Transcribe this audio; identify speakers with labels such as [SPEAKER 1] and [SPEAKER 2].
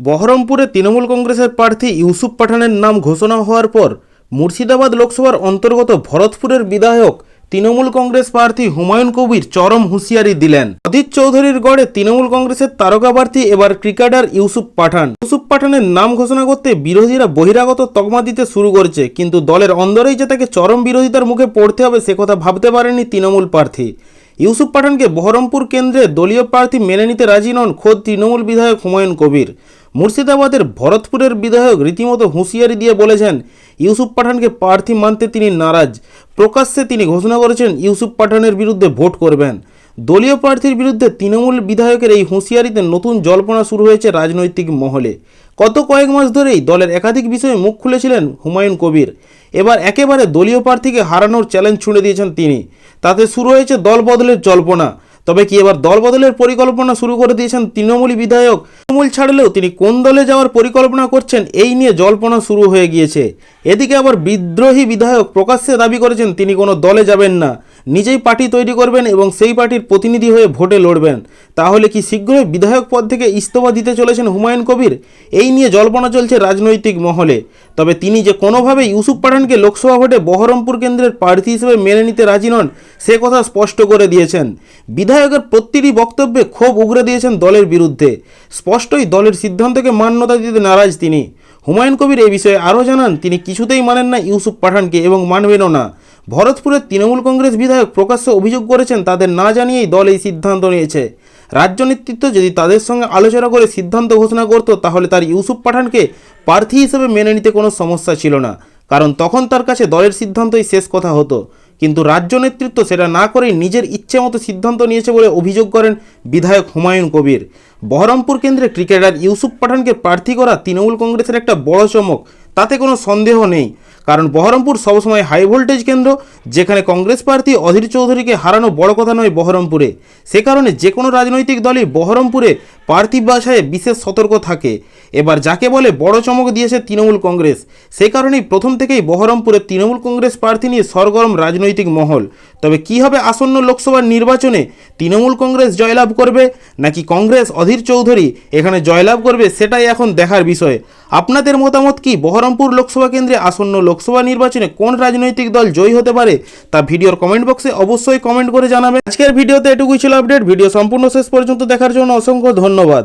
[SPEAKER 1] বহরমপুরে তৃণমূল কংগ্রেসের প্রার্থী ইউসুফ পাঠানের নাম ঘোষণা হওয়ার পর মুর্শিদাবাদ লোকসভার অন্তর্গত ভরতপুরের বিধায়ক তৃণমূল কংগ্রেস প্রার্থী হুমায়ুন কবির চরম হুঁশিয়ারি দিলেন। অধীর চৌধুরীর গড়ে তৃণমূল কংগ্রেসের তারকা প্রার্থী এবার ক্রিকেটার ইউসুফ পাঠানের নাম ঘোষণা করতে বিরোধীরা বহিরাগত তকমা দিতে শুরু করেছে, কিন্তু দলের অন্দরেই যে তাকে চরম বিরোধিতার মুখে পড়তে হবে সে কথা ভাবতে পারেনি তৃণমূল প্রার্থী। ইউসুফ পাঠানকে বহরমপুর কেন্দ্রে দলীয় প্রার্থী মেনে নিতে রাজি নন খোদ তৃণমূল বিধায়ক হুমায়ুন কবির। মুর্শিদাবাদের ভরতপুরের বিধায়ক রীতিমতো হুঁশিয়ারি দিয়ে বলেছেন ইউসুফ পাঠানকে প্রার্থী মানতে তিনি নারাজ। প্রকাশ্যে তিনি ঘোষণা করেছেন ইউসুফ পাঠানের বিরুদ্ধে ভোট করবেন। দলীয় প্রার্থীর বিরুদ্ধে তৃণমূল বিধায়কের এই হুঁশিয়ারিতে নতুন জল্পনা শুরু হয়েছে রাজনৈতিক মহলে। গত কয়েক মাস ধরেই দলের একাধিক বিষয়ে মুখ খুলেছিলেন হুমায়ুন কবির। এবার একেবারে দলীয় প্রার্থীকে হারানোর চ্যালেঞ্জ ছুঁড়ে দিয়েছেন তিনি। তাতে শুরু হয়েছে দল বদলের জল্পনা। তবে কি এবার দল বদলের পরিকল্পনা শুরু করে দিয়েছেন তৃণমূলী বিধায়ক? তৃণমূল ছাড়লেও তিনি কোন দলে যাওয়ার পরিকল্পনা করছেন এই নিয়ে জল্পনা শুরু হয়ে গিয়েছে। এদিকে আবার বিদ্রোহী বিধায়ক প্রকাশ্যে দাবি করেছেন তিনি কোনো দলে যাবেন না, নিজেই পার্টি তৈরি করবেন এবং সেই পার্টির প্রতিনিধি হয়ে ভোটে লড়বেন। তাহলে কি শীঘ্রই বিধায়ক পদ থেকে ইস্তফা দিতে চলেছেন হুমায়ুন কবির? এই নিয়ে জল্পনা চলছে রাজনৈতিক মহলে। তবে তিনি যে কোনোভাবেই ইউসুফ পাঠানকে লোকসভা ভোটে বহরমপুর কেন্দ্রের প্রার্থী হিসেবে মেনে নিতে রাজি নন সে কথা স্পষ্ট করে দিয়েছেন। বিধায়কের প্রতিটি বক্তব্যে ক্ষোভ উগরে দিয়েছেন দলের বিরুদ্ধে। স্পষ্টই দলের সিদ্ধান্তকে মান্যতা দিতে নারাজ তিনি। হুমায়ুন কবির এই বিষয়ে আরও জানান তিনি কিছুতেই মানেন না ইউসুফ পাঠানকে এবং মানবেনও না। ভরতপুরের তৃণমূল কংগ্রেস বিধায়ক প্রকাশ্যে অভিযোগ করেছেন তাদের না জানিয়েই দল এই সিদ্ধান্ত নিয়েছে। রাজ্য নেতৃত্ব যদি তাদের সঙ্গে আলোচনা করে সিদ্ধান্ত ঘোষণা করত তাহলে তার ইউসুফ পাঠানকে প্রার্থী হিসেবে মেনে নিতে কোনো সমস্যা ছিল না, কারণ তখন তার কাছে দলের সিদ্ধান্তই শেষ কথা হতো। কিন্তু রাজ্য নেতৃত্ব সেটা না করেই নিজের ইচ্ছে মতো সিদ্ধান্ত নিয়েছে বলে অভিযোগ করেন বিধায়ক হুমায়ুন কবির। বহরমপুর কেন্দ্রে ক্রিকেটার ইউসুফ পাঠানকে প্রার্থী করা তৃণমূল কংগ্রেসের একটা বড় চমক, তাতে কোনো সন্দেহ নেই। কারণ বহরমপুর সবসময় হাই ভোল্টেজ কেন্দ্র, যেখানে কংগ্রেস প্রার্থী অধীর চৌধুরীকে হারানো বড় কথা নয় বহরমপুরে। সে কারণে যে কোনো রাজনৈতিক দলই বহরমপুরে প্রার্থী বাছাইয়ে বিশেষ সতর্ক থাকে। এবার যাকে বলে বড় চমক দিয়েছে তৃণমূল কংগ্রেস, সে কারণেই প্রথম থেকেই বহরমপুরে তৃণমূল কংগ্রেস প্রার্থী নিয়ে সরগরম রাজনৈতিক মহল। তবে কী হবে আসন্ন লোকসভার নির্বাচনে? তৃণমূল কংগ্রেস জয়লাভ করবে নাকি কংগ্রেস অধীর চৌধুরী এখানে জয়লাভ করবে, সেটাই এখন দেখার বিষয়। আপনাদের মতামত কি? বহরমপুর লোকসভা কেন্দ্রে আসন্ন লোকসভা নির্বাচনে কোন রাজনৈতিক দল জয়ী হতে পারে তা ভিডিওর কমেন্ট বক্সে অবশ্যই কমেন্ট করে জানাবেন। আজকের ভিডিওতে এটুকুই ছিল আপডেট। ভিডিও সম্পূর্ণ শেষ পর্যন্ত দেখার জন্য অসংখ্য ধন্যবাদ।